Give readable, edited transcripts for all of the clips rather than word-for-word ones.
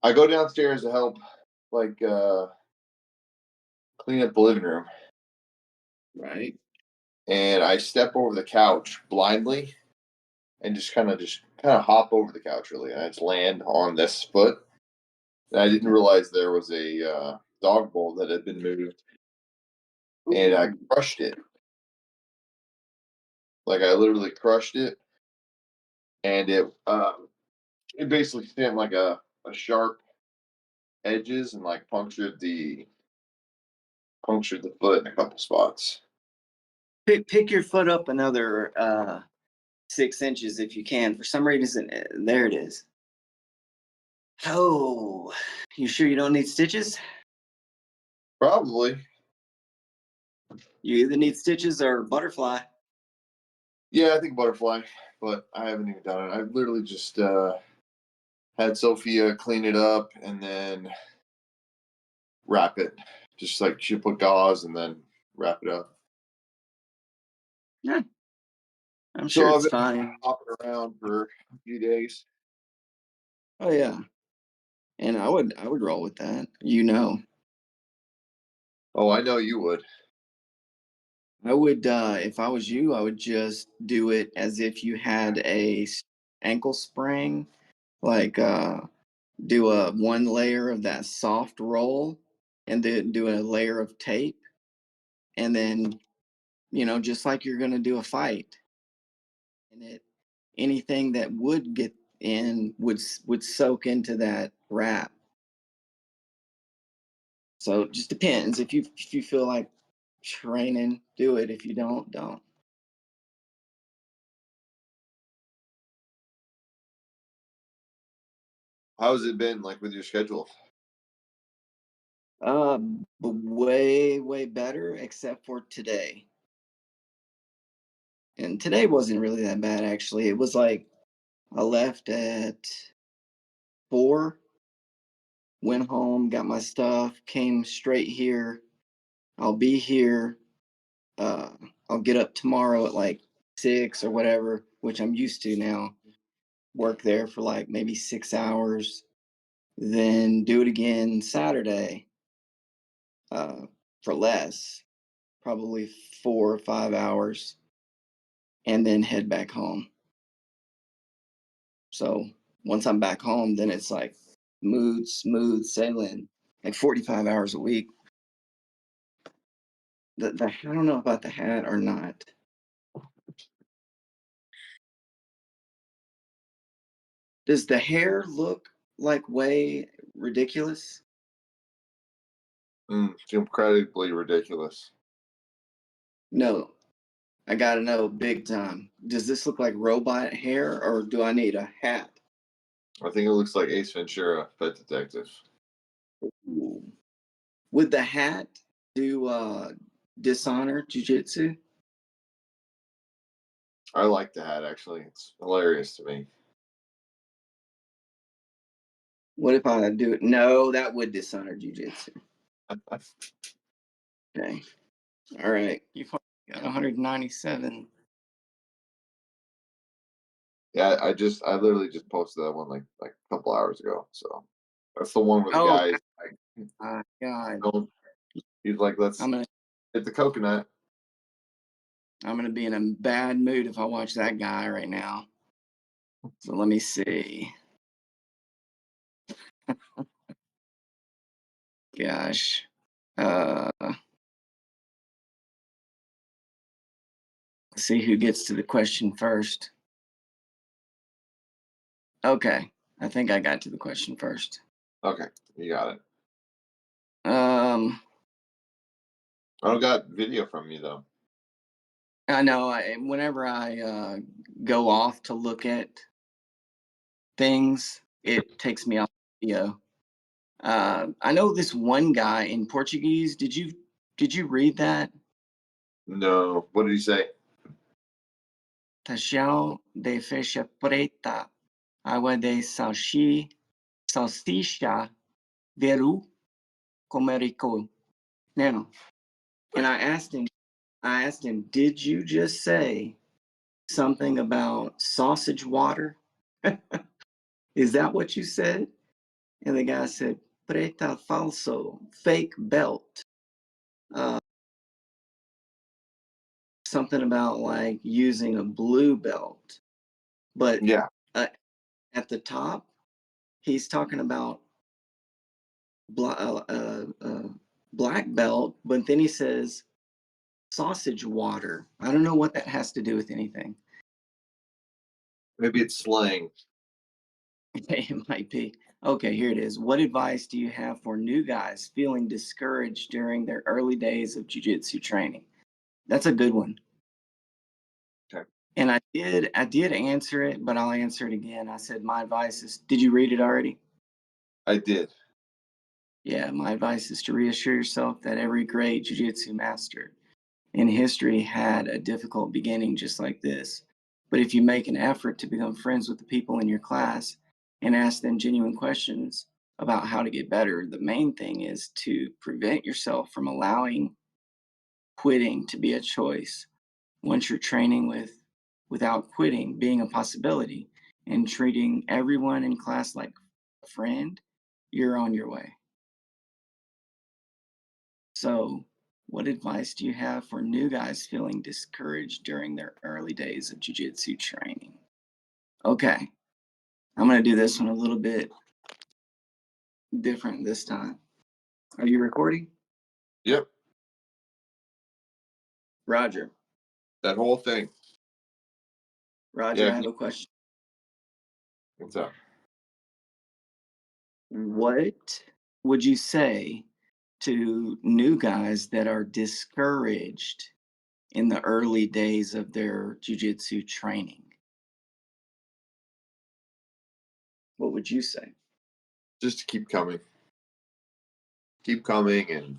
I go downstairs to help, like, clean up the living room, Right. and I step over the couch blindly and just kind of hop over the couch really, and I just land on this foot. And I didn't realize there was a dog bowl that had been moved, and I Ooh. crushed it. Like I literally crushed it, and it basically sent like a sharp edges and like punctured the foot in a couple spots. Pick your foot up another 6 inches if you can. For some reason, there it is. Oh, you sure you don't need stitches? Probably. You either need stitches or butterfly. Yeah, I think butterfly, but I haven't even done it. I've literally just had Sophia clean it up and then wrap it. Just like she put gauze and then wrap it up. Yeah, I'm sure So I've it's been fine. hopping around for a few days. Oh yeah, and I would roll with that. You know, Oh, I know you would. I would if I was you, I would just do it as if you had ankle sprain. Like do a one layer of that soft roll, and then do a layer of tape, and then just like you're gonna do a fight, and anything that would get in would soak into that wrap. So it just depends. If you feel like training, do it. If you don't. How's it been like with your schedule? But way better, except for today. And today wasn't really that bad actually. It was like I left at 4, went home, got my stuff, came straight here. I'll be here. Uh, I'll get up tomorrow at like 6 or whatever, which I'm used to now. Work there for like maybe 6 hours, then do it again Saturday uh, for less, probably 4 or 5 hours, and then head back home. So once I'm back home, then it's like smooth sailing, like 45 hours a week. I don't know about the hat or not. Does the hair look like way ridiculous? It's incredibly ridiculous. No, I gotta know big time. Does this look like robot hair or do I need a hat? I think it looks like Ace Ventura, Pet Detective. Ooh. Would the hat do dishonor jujitsu? I like the hat actually. It's hilarious to me. What if I do it? No, that would dishonor jujitsu. Okay. All right. You've got 197. Yeah, I literally just posted that one like a couple hours ago. So that's the one where the Oh guy is like, my God. don't, he's like, let's I'm gonna hit the coconut. I'm gonna be in a bad mood if I watch that guy right now. So let me see. Gosh. Let's see who gets to the question first. Okay. I think I got to the question first. Okay, you got it. Um I don't got video from you though. I know whenever I go off to look at things, it takes me off video. I know this one guy in Portuguese. Did you read that? No, what did he say? Tachão de feixa preta, água de salsicha, veru comerico. Now, and I asked him, did you just say something about sausage water? Is that what you said? And the guy said, "Preta falso, fake belt." Uh, Something about like using a blue belt. But Yeah. uh, at the top, he's talking about bla- uh, uh, uh, black belt, but then he says sausage water. I don't know what that has to do with anything. Maybe it's slang. It might be. Okay, here it is. What advice do you have for new guys feeling discouraged during their early days of jiu-jitsu training? That's a good one. Okay. And I did answer it, but I'll answer it again. I said my advice is, did you read it already? I did. Yeah, my advice is to reassure yourself that every great jiu-jitsu master in history had a difficult beginning just like this. But if you make an effort to become friends with the people in your class and ask them genuine questions about how to get better, the main thing is to prevent yourself from allowing quitting to be a choice. Once you're training without quitting being a possibility and treating everyone in class like a friend, you're on your way. So, what advice do you have for new guys feeling discouraged during their early days of jiu-jitsu training? Okay, I'm going to do this one a little bit different this time. Are you recording? Yep. Roger. That whole thing. Roger, Yeah. I have a question. What's up? What would you say to new guys that are discouraged in the early days of their jiu-jitsu training? What would you say? Just to keep coming. Keep coming and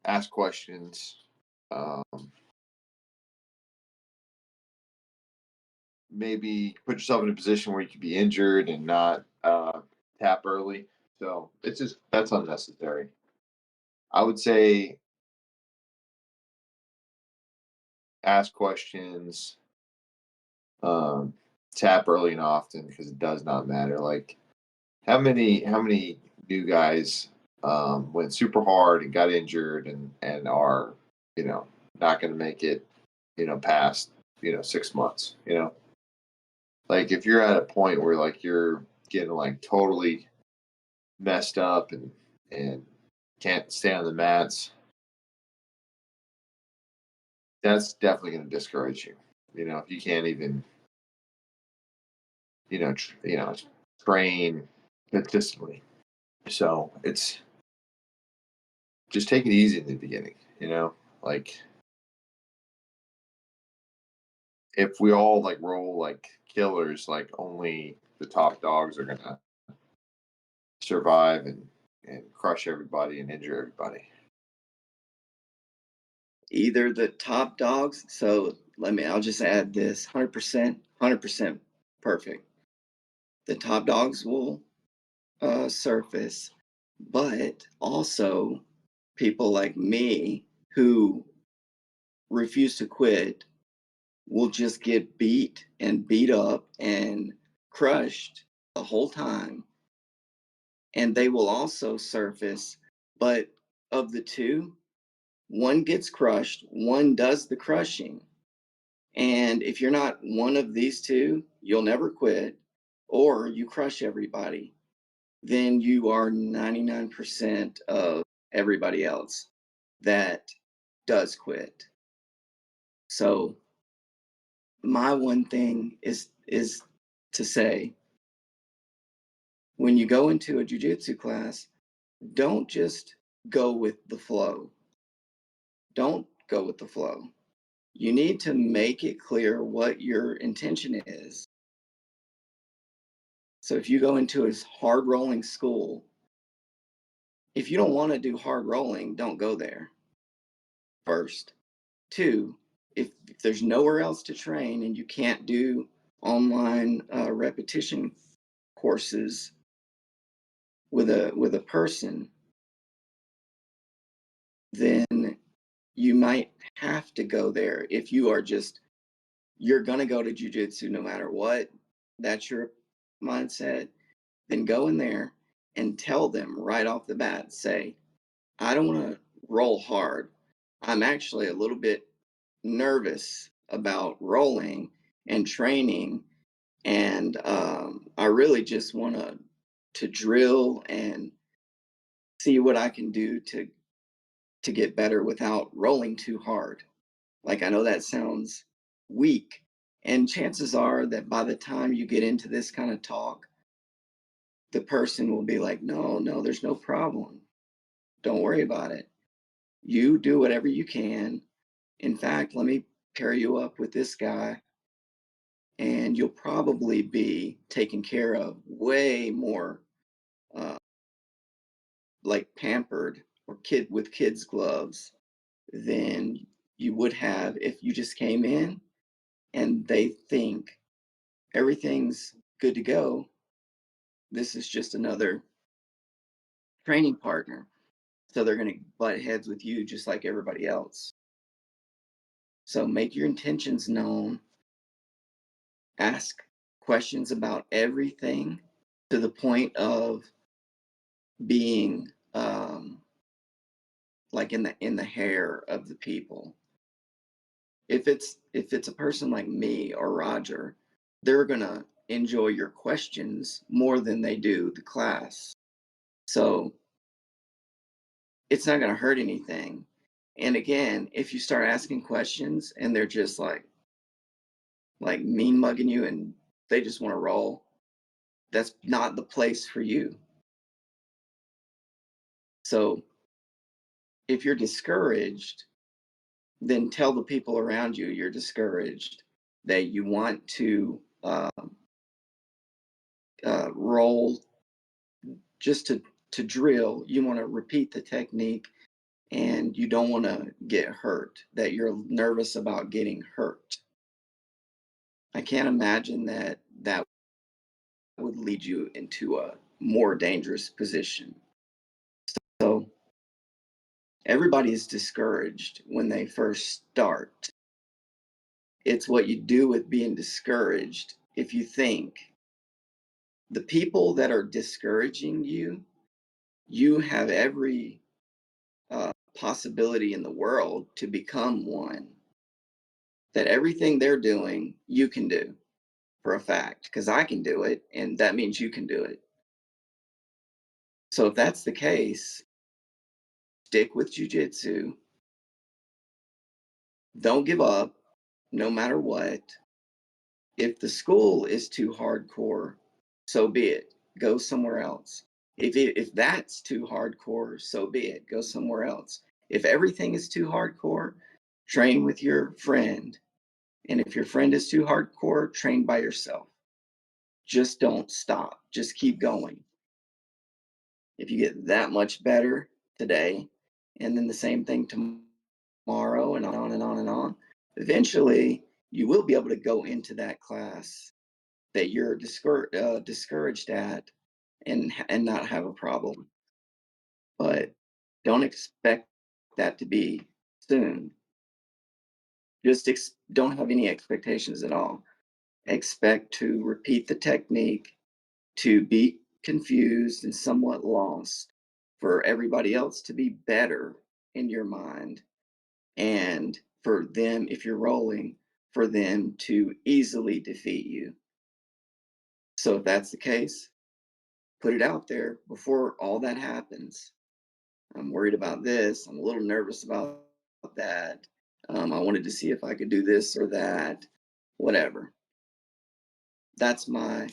ask questions. Um, maybe put yourself in a position where you could be injured and not tap early. So it's just that's unnecessary. I would say ask questions, um, tap early and often because it does not matter. Like how many new guys went super hard and got injured and are you know not going to make it past 6 months. Like if you're at a point where like you're getting like totally messed up and can't stay on the mats, that's definitely going to discourage you. If you can't even train consistently. So it's just take it easy in the beginning. Like if we all like roll like killers, like only the top dogs are gonna survive and crush everybody and injure everybody. Either the top dogs, so I'll just add this 100%, 100% perfect. The top dogs will surface, but also people like me who refuse to quit will just get beat and beat up and crushed the whole time. And they will also surface, but of the two, one gets crushed, one does the crushing. And if you're not one of these two, you'll never quit, or you crush everybody. Then you are 99% of everybody else that does quit. So my one thing is to say, when you go into a jujitsu class, don't just go with the flow. Don't go with the flow. You need to make it clear what your intention is. So if you go into a hard rolling school, if you don't want to do hard rolling, don't go there first. Two, if there's nowhere else to train and you can't do online repetition courses with a person, then you might have to go there. If you're gonna go to jujitsu no matter what, that's your mindset. then go in there and tell them right off the bat, say, I don't want to roll hard. I'm actually a little bit nervous about rolling and training, and I really just want to drill and see what I can do to get better without rolling too hard. Like, I know that sounds weak, and chances are that by the time you get into this kind of talk, the person will be like, no, no, there's no problem. Don't worry about it. You do whatever you can. In fact, let me pair you up with this guy, and you'll probably be taken care of way more, uh, like pampered or kid with kids gloves than you would have if you just came in and they think everything's good to go. This is just another training partner. So they're going to butt heads with you just like everybody else. So make your intentions known, ask questions about everything to the point of being like in the hair of the people. If it's a person like me or Roger, they're gonna enjoy your questions more than they do the class. So it's not gonna hurt anything. And again, if you start asking questions and they're just like mean mugging you and they just want to roll, that's not the place for you. So if you're discouraged, then tell the people around you you're discouraged, that you want to roll just to drill. You want to repeat the technique, and you don't want to get hurt. That you're nervous about getting hurt. I can't imagine that that would lead you into a more dangerous position. So everybody is discouraged when they first start. It's what you do with being discouraged. If you think the people that are discouraging you, you have every possibility in the world to become one. That everything they're doing, you can do for a fact, because I can do it, and that means you can do it. So if that's the case, stick with jujitsu. Don't give up, no matter what. If the school is too hardcore, so be it. Go somewhere else. If that's too hardcore, so be it. Go somewhere else. If everything is too hardcore, train with your friend. And if your friend is too hardcore, train by yourself. Just don't stop. Just keep going. If you get that much better today, and then the same thing tomorrow, and on and on and on, eventually you will be able to go into that class that you're discouraged at, and not have a problem. But don't expect that to be soon. Just don't have any expectations at all. Expect to repeat the technique, to be confused and somewhat lost, for everybody else to be better in your mind, and for them, if you're rolling, for them to easily defeat you. So if that's the case, put it out there before all that happens. I'm worried about this. I'm a little nervous about that. I wanted to see if I could do this or that, whatever. That's my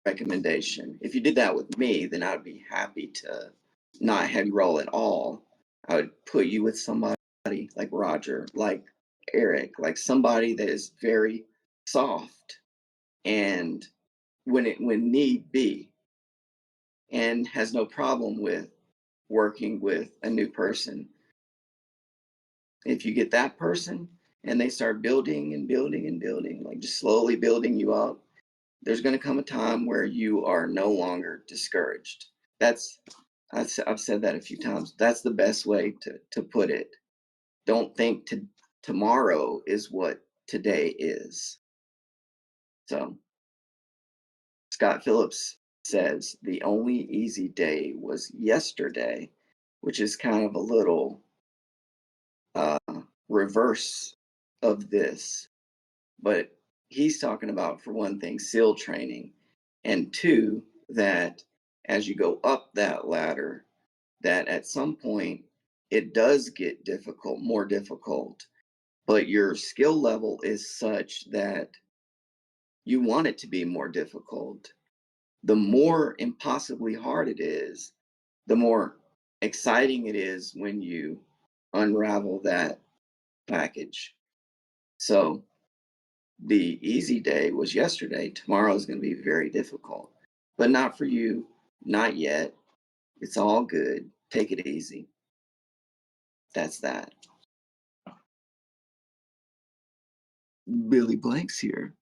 recommendation. If you did that with me, then I'd be happy to not have you roll at all. I would put you with somebody like Roger, like Eric, like somebody that is very soft, and when need be, and has no problem with working with a new person. If you get that person and they start building and building and building, like just slowly building you up, there's going to come a time where you are no longer discouraged. That's I've said that a few times. That's the best way to put it. Don't think tomorrow is what today is. So Scott Phillips says the only easy day was yesterday, which is kind of a little uh, reverse of this. But he's talking about, for one thing, SEAL training, and two, that as you go up that ladder, that at some point it does get difficult, more difficult, but your skill level is such that you want it to be more difficult. The more impossibly hard it is, the more exciting it is when you unravel that package. So the easy day was yesterday. Tomorrow is going to be very difficult, but not for you. Not yet. It's all good. Take it easy. That's that. Billy Blanks here.